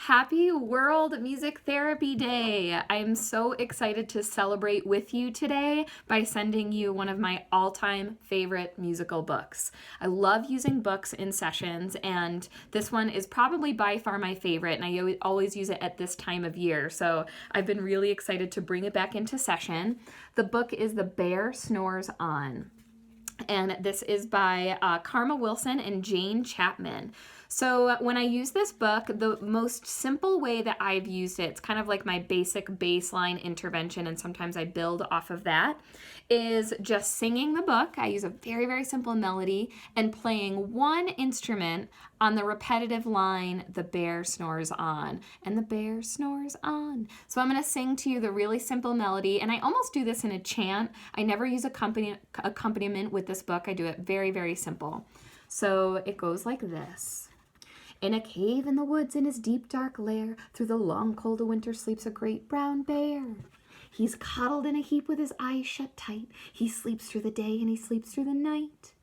Happy World Music Therapy Day! I'm so excited to celebrate with you today by sending you one of my all-time favorite musical books. I love using books in sessions, and this one is probably by far my favorite, and I always use it at this time of year, so I've been really excited to bring it back into session. The book is The Bear Snores On, and this is by Karma Wilson and Jane Chapman. So when I use this book, the most simple way that I've used it, it's kind of like my basic baseline intervention, and sometimes I build off of that, is just singing the book. I use a very, very simple melody and playing one instrument on the repetitive line, the bear snores on, and the bear snores on. So I'm going to sing to you the really simple melody, and I almost do this in a chant. I never use accompaniment with this book. I do it very, very simple. So it goes like this. In a cave in the woods in his deep dark lair, through the long cold of winter sleeps a great brown bear. He's cuddled in a heap with his eyes shut tight. He sleeps through the day and he sleeps through the night.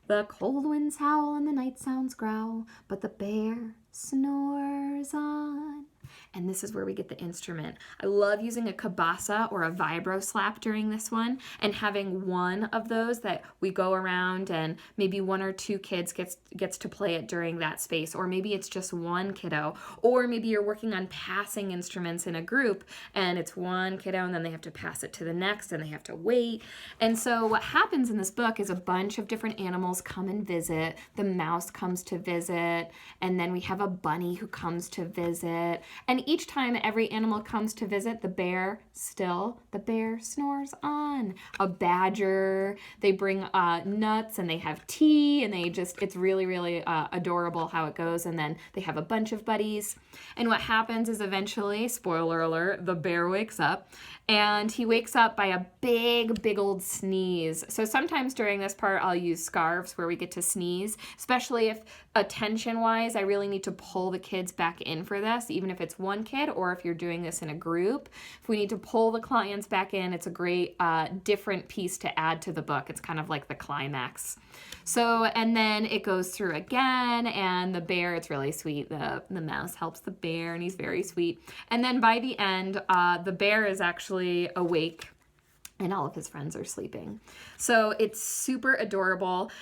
The cold winds howl and the night sounds growl, but the bear snores on. And this is where we get the instrument. I love using a kabasa or a vibro slap during this one, and having one of those that we go around and maybe one or two kids gets to play it during that space, or maybe it's just one kiddo, or maybe you're working on passing instruments in a group and it's one kiddo and then they have to pass it to the next and they have to wait. And so what happens in this book is a bunch of different animals come and visit. The mouse comes to visit, and then we have a bunny who comes to visit. And each time every animal comes to visit, the bear snores on. A badger, they bring nuts and they have tea, and it's really, really adorable how it goes. And then they have a bunch of buddies. And what happens is eventually, spoiler alert, the bear wakes up, and he wakes up by a big, big old sneeze. So sometimes during this part, I'll use scarves where we get to sneeze, especially if attention-wise, I really need to pull the kids back in for this, even if it's one kid or if you're doing this in a group. If we need to pull the clients back in, it's a great different piece to add to the book. It's kind of like the climax. So, and then it goes through again, and the bear, it's really sweet. The mouse helps the bear, and he's very sweet. And then by the end, the bear is actually awake, and all of his friends are sleeping. So it's super adorable.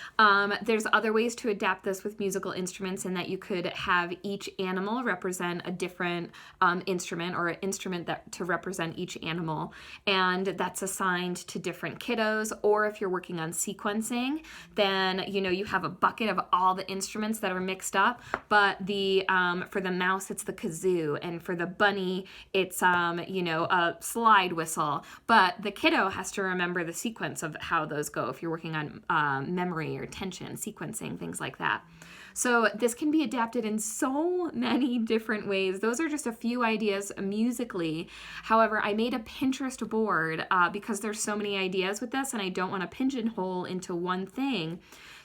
There's other ways to adapt this with musical instruments, in that you could have each animal represent a different instrument, or an instrument to represent each animal, and that's assigned to different kiddos. Or if you're working on sequencing, then you have a bucket of all the instruments that are mixed up, but for the mouse it's the kazoo, and for the bunny it's a slide whistle, but the kiddo has to remember the sequence of how those go if you're working on memory or attention, sequencing, things like that. So this can be adapted in so many different ways. Those are just a few ideas musically. However, I made a Pinterest board because there's so many ideas with this, and I don't want to pigeonhole into one thing.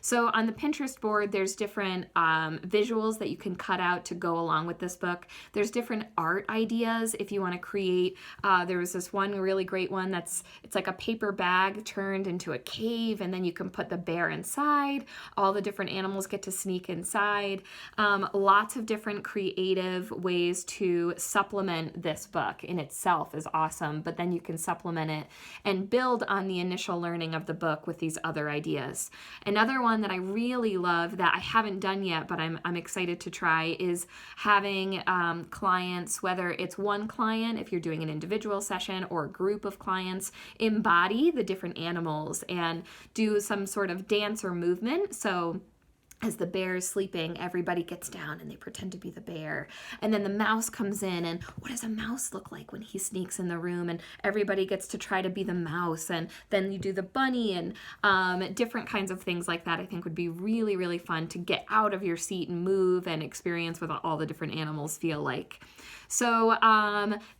So on the Pinterest board, there's different visuals that you can cut out to go along with this book. There's different art ideas if you want to create. There was this one really great one it's like a paper bag turned into a cave, and then you can put the bear inside. All the different animals get to sneak inside. Lots of different creative ways to supplement this book. In itself is awesome, but then you can supplement it and build on the initial learning of the book with these other ideas. Another one that I really love that I haven't done yet, but I'm excited to try, is having clients, whether it's one client, if you're doing an individual session, or a group of clients, embody the different animals and do some sort of dance or movement. So as the bear is sleeping, everybody gets down and they pretend to be the bear. And then the mouse comes in, and what does a mouse look like when he sneaks in the room? And everybody gets to try to be the mouse. And then you do the bunny, and different kinds of things like that I think would be really, really fun to get out of your seat and move and experience what all the different animals feel like. So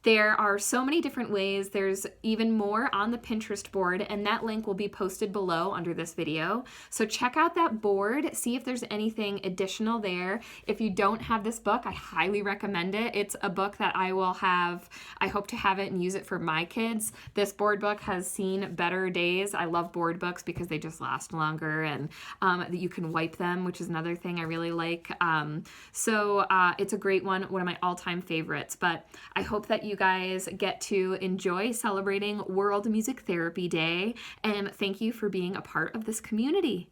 there are so many different ways. There's even more on the Pinterest board, and that link will be posted below under this video. So check out that board, see if there's anything additional there. If you don't have this book, I highly recommend it. It's a book that I hope to have it and use it for my kids. This board book has seen better days. I love board books because they just last longer, and that you can wipe them, which is another thing I really like. So it's a great one of my all-time favorites. But I hope that you guys get to enjoy celebrating World Music Therapy Day, and thank you for being a part of this community.